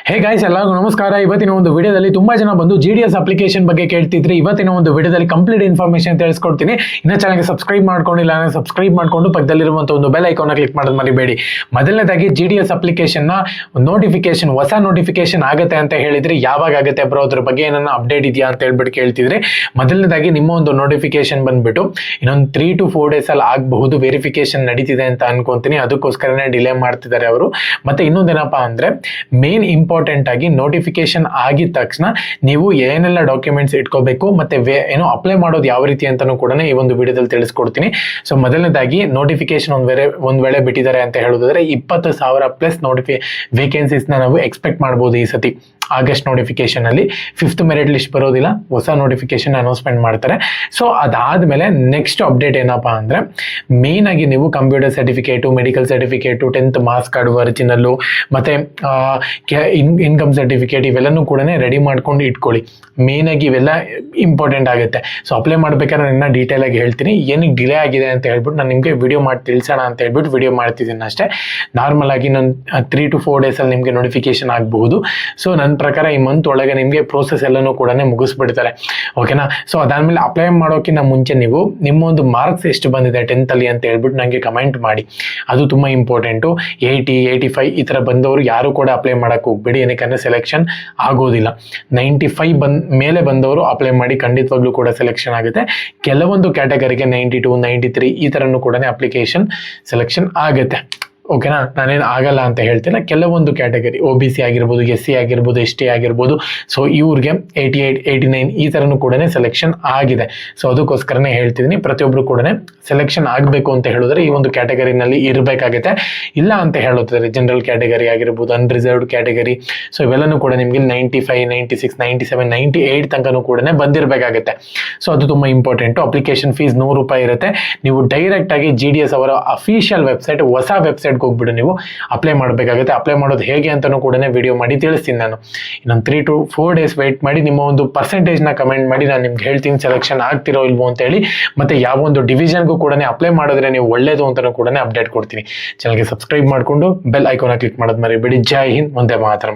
Hey guys, ಎಲ್ಲರಿಗೂ ನಮಸ್ಕಾರ. ಇವತ್ತಿನ ಒಂದು ವಿಡಿಯೋದಲ್ಲಿ ತುಂಬಾ ಜನ ಬಂದು GDS ಅಪ್ಲಿಕೇಶನ್ ಬಗ್ಗೆ ಕೇಳ್ತಿದ್ರೆ ಇವತ್ತಿನ ಒಂದು ವಿಡಿಯೋದಲ್ಲಿ ಕಂಪ್ಲೀಟ್ ಇನ್ಫಾರ್ಮೇಶನ್ ತಿಳಿಸ್ಕೊಡ್ತೀನಿ. ಇನ್ನ ಚಾನಲ್ಗೆ ಸಬ್ಸ್ಕ್ರೈಬ್ ಮಾಡ್ಕೊಂಡಿಲ್ಲ ಅಂದ್ರೆ ಸಬ್ಸ್ಕ್ರೈಬ್ ಮಾಡ್ಕೊಂಡು ಪಕ್ಕದಲ್ಲಿರುವಂತಹ ಒಂದು ಬೆಲ್ ಐಕಾನ್ ಕ್ಲಿಕ್ ಮಾಡೋದು ಮರಿಬೇಡಿ. ಮೊದಲನೇದಾಗಿ GDS ಅಪ್ಲಿಕೇಶನ್ ನ ನೋಟಿಫಿಕೇಶನ್, ಹೊಸ ನೋಟಿಫಿಕೇಶನ್ ಆಗುತ್ತೆ ಅಂತ ಹೇಳಿದ್ರೆ ಯಾವಾಗ ಆಗುತ್ತೆ ಬ್ರೋ, ಅದ್ರ ಬಗ್ಗೆ ಏನನ್ನ ಅಪ್ಡೇಟ್ ಇದೆಯಾ ಅಂತ ಹೇಳ್ಬಿಟ್ಟು ಕೇಳ್ತಿದ್ರೆ, ಮೊದಲನೇದಾಗಿ ನಿಮ್ಮ ಒಂದು ನೋಟಿಫಿಕೇಶನ್ ಬಂದ್ಬಿಟ್ಟು ಇನ್ನೊಂದು 3 to 4 days ಅಲ್ಲಿ ಆಗಬಹುದು. ವೆರಿಫಿಕೇಶನ್ ನಡೀತಿದೆ ಅಂತ ಅನ್ಕೊಂತೀನಿ, ಅದಕ್ಕೋಸ್ಕರನೇ ಡಿಲೇ ಮಾಡ್ತಿದ್ದಾರೆ ಅವರು. ಮತ್ತೆ ಇನ್ನೊಂದೇನಪ್ಪಾ ಅಂದ್ರೆ ಮೇನ್ ಇಂಪಾರ್ಟೆಂಟ್ ಆಗಿ ನೋಟಿಫಿಕೇಶನ್ ಆಗಿದ ತಕ್ಷಣ ನೀವು ಏನೆಲ್ಲ ಡಾಕ್ಯುಮೆಂಟ್ಸ್ ಇಟ್ಕೋಬೇಕು ಮತ್ತೆ ಏನೋ ಅಪ್ಲೈ ಮಾಡೋದು ಯಾವ ರೀತಿ ಅಂತಾನೂ ಕೂಡ ಈ ಒಂದು ವಿಡಿಯೋದಲ್ಲಿ ತಿಳಿಸ್ಕೊಡ್ತೀನಿ. ಸೊ ಮೊದಲನೇದಾಗಿ ನೋಟಿಫಿಕೇಶನ್ ಒಂದ್ ವೇಳೆ ಬಿಟ್ಟಿದ್ದಾರೆ ಅಂತ ಹೇಳೋದಾದ್ರೆ 20,000+ ವೇಕೆನ್ಸೀಸ್ ನಾವು ಎಕ್ಸ್ಪೆಕ್ಟ್ ಮಾಡಬಹುದು ಈ ಸತಿ. ಆಗಸ್ಟ್ ನೋಟಿಫಿಕೇಶನ್ ಅಲ್ಲಿ 5th ಮೆರಿಟ್ ಲಿಸ್ಟ್ ಬರೋದಿಲ್ಲ, ಹೊಸ ನೋಟಿಫಿಕೇಶನ್ ಅನೌನ್ಸ್ಮೆಂಟ್ ಮಾಡ್ತಾರೆ. ಸೊ ಅದಾದ್ಮೇಲೆ ನೆಕ್ಸ್ಟ್ ಅಪ್ಡೇಟ್ ಏನಪ್ಪಾ ಅಂದ್ರೆ ಮೇನ್ ಆಗಿ ನೀವು computer certificate, medical certificate, 10th marks card original ಮತ್ತೆ ಇನ್ಕಮ್ ಸರ್ಟಿಫಿಕೇಟ್ ಇವೆಲ್ಲನೂ ಕೂಡ ರೆಡಿ ಮಾಡ್ಕೊಂಡು ಇಟ್ಕೊಳ್ಳಿ. ಮೇನ್ ಆಗಿ ಇವೆಲ್ಲ ಇಂಪಾರ್ಟೆಂಟ್ ಆಗುತ್ತೆ. ಸೊ ಅಪ್ಲೈ ಮಾಡ್ಬೇಕಾದ್ರೆ ನನ್ನ ಡೀಟೇಲ್ ಆಗಿ ಹೇಳ್ತೀನಿ, ಏನಕ್ಕೆ ಡಿಲೇ ಆಗಿದೆ ಅಂತ ಹೇಳ್ಬಿಟ್ಟು ನಾನು ನಿಮಗೆ ವಿಡಿಯೋ ಮಾಡಿ ತಿಳಿಸೋಣ ಅಂತ ಹೇಳ್ಬಿಟ್ಟು ವಿಡಿಯೋ ಮಾಡ್ತಿದ್ದೀನಿ ಅಷ್ಟೇ. ನಾರ್ಮಲ್ ಆಗಿ ನಾನು 3 to 4 days ಅಲ್ಲಿ ನಿಮಗೆ ನೋಟಿಫಿಕೇಶನ್ ಆಗಬಹುದು. ಸೊ ನನ್ನ ಪ್ರಕಾರ ಈ ಮಂತ್ ಒಳಗೆ ನಿಮಗೆ ಪ್ರೋಸೆಸ್ ಎಲ್ಲನೂ ಕೂಡ ಮುಗಿಸ್ಬಿಡ್ತಾರೆ, ಓಕೆನಾ. ಸೊ ಅದಾದ್ಮೇಲೆ ಅಪ್ಲೈ ಮಾಡೋಕ್ಕಿಂತ ಮುಂಚೆ ನೀವು ನಿಮ್ಮ ಒಂದು ಮಾರ್ಕ್ಸ್ ಎಷ್ಟು ಬಂದಿದೆ 10th ಅಲ್ಲಿ ಅಂತ ಹೇಳ್ಬಿಟ್ಟು ನನಗೆ ಕಮೆಂಟ್ ಮಾಡಿ, ಅದು ತುಂಬಾ ಇಂಪಾರ್ಟೆಂಟು. 80, 85 ಈ ತರ ಬಂದವರು ಯಾರು ಕೂಡ ಅಪ್ಲೈ ಮಾಡಕ್ಕೆ ಹೋಗ್ಬೇಡಿ, ಏನಕ್ಕೆ ಸೆಲೆಕ್ಷನ್ ಆಗೋದಿಲ್ಲ. 95 ಮೇಲೆ ಬಂದವರು ಅಪ್ಲೈ ಮಾಡಿ, ಖಂಡಿತವಾಗ್ಲೂ ಕೂಡ ಸೆಲೆಕ್ಷನ್ ಆಗುತ್ತೆ. ಕೆಲವೊಂದು ಕ್ಯಾಟಗರಿಗೆ 92, 93 ಈ ತರನು ಕೂಡ ಅಪ್ಲಿಕೇಶನ್ ಸೆಲೆಕ್ಷನ್ ಆಗುತ್ತೆ, ಓಕೆನಾ. ನಾನೇನು ಆಗಲ್ಲ ಅಂತ ಹೇಳ್ತಿಲ್ಲ. ಕೆಲವೊಂದು ಕ್ಯಾಟಗರಿ OBC ಆಗಿರ್ಬೋದು, SC ಆಗಿರ್ಬೋದು, ST ಆಗಿರ್ಬೋದು, ಸೊ ಇವ್ರಿಗೆ 88, 89 ಈ ಥರನೂ ಕೂಡ ಸೆಲೆಕ್ಷನ್ ಆಗಿದೆ. ಸೊ ಅದಕ್ಕೋಸ್ಕರನೇ ಹೇಳ್ತಿದ್ದೀನಿ, ಪ್ರತಿಯೊಬ್ಬರು ಕೂಡ ಸೆಲೆಕ್ಷನ್ ಆಗಬೇಕು ಅಂತ ಹೇಳಿದ್ರೆ ಈ ಒಂದು ಕ್ಯಾಟಗರಿನಲ್ಲಿ ಇರಬೇಕಾಗುತ್ತೆ. ಇಲ್ಲ ಅಂತ ಹೇಳುತ್ತಾರೆ ಜನರಲ್ ಕ್ಯಾಟಗರಿ ಆಗಿರ್ಬೋದು, ಅನ್ರಿಸರ್ವ್ಡ್ ಕ್ಯಾಟಗರಿ, ಸೊ ಇವೆಲ್ಲನೂ ಕೂಡ ನಿಮಗೆ 95, 96, 97, 98 ತನಕನೂ ಕೂಡ ಬಂದಿರಬೇಕಾಗುತ್ತೆ. ಸೊ ಅದು ತುಂಬ ಇಂಪಾರ್ಟೆಂಟು. ಅಪ್ಲಿಕೇಶನ್ ಫೀಸ್ 100 ರೂಪಾಯಿ ಇರುತ್ತೆ. ನೀವು ಡೈರೆಕ್ಟ್ ಆಗಿ GDS ಅವರ ಅಫಿಷಿಯಲ್ ವೆಬ್ಸೈಟ್, ಹೊಸ ವೆಬ್ಸೈಟ್ ಹೋಗ್ಬಿಟ್ಟು ನೀವು ಅಪ್ಲೈ ಮಾಡಬೇಕಾಗುತ್ತೆ. ಅಪ್ಲೈ ಮಾಡೋದು ಹೇಗೆ ಅಂತಾನೂ ಕೂಡ ವಿಡಿಯೋ ಮಾಡಿ ತಿಳಿಸ್ತೀನಿ ನಾನು. ಇನ್ನೊಂದು 3 to 4 days ವೇಟ್ ಮಾಡಿ ನಿಮ್ಮ ಒಂದು ಪರ್ಸೆಂಟೇಜ್ನ ಕಮೆಂಟ್ ಮಾಡಿ, ನಾನು ನಿಮ್ಗೆ ಹೇಳ್ತೀನಿ ಸೆಲೆಕ್ಷನ್ ಆಗ್ತಿರೋ ಇಲ್ವೋ ಅಂತ ಹೇಳಿ. ಮತ್ತೆ ಯಾವ ಒಂದು ಡಿವಿಷನ್ಗೂ ಕೂಡ ಅಪ್ಲೈ ಮಾಡಿದ್ರೆ ನೀವು ಒಳ್ಳೇದು ಅಂತಾನೂ ಕೂಡ ಅಪ್ಡೇಟ್ ಕೊಡ್ತೀನಿ. ಚಾನಲ್ಗೆ ಸಬ್ಸ್ಕ್ರೈಬ್ ಮಾಡಿಕೊಂಡು ಬೆಲ್ ಐಕಾನ್ ಕ್ಲಿಕ್ ಮಾಡೋದು ಮರಿಬೇಡಿ. ಜೈ ಹಿಂದ್, ಮುಂದೆ ಮಾತರಂ.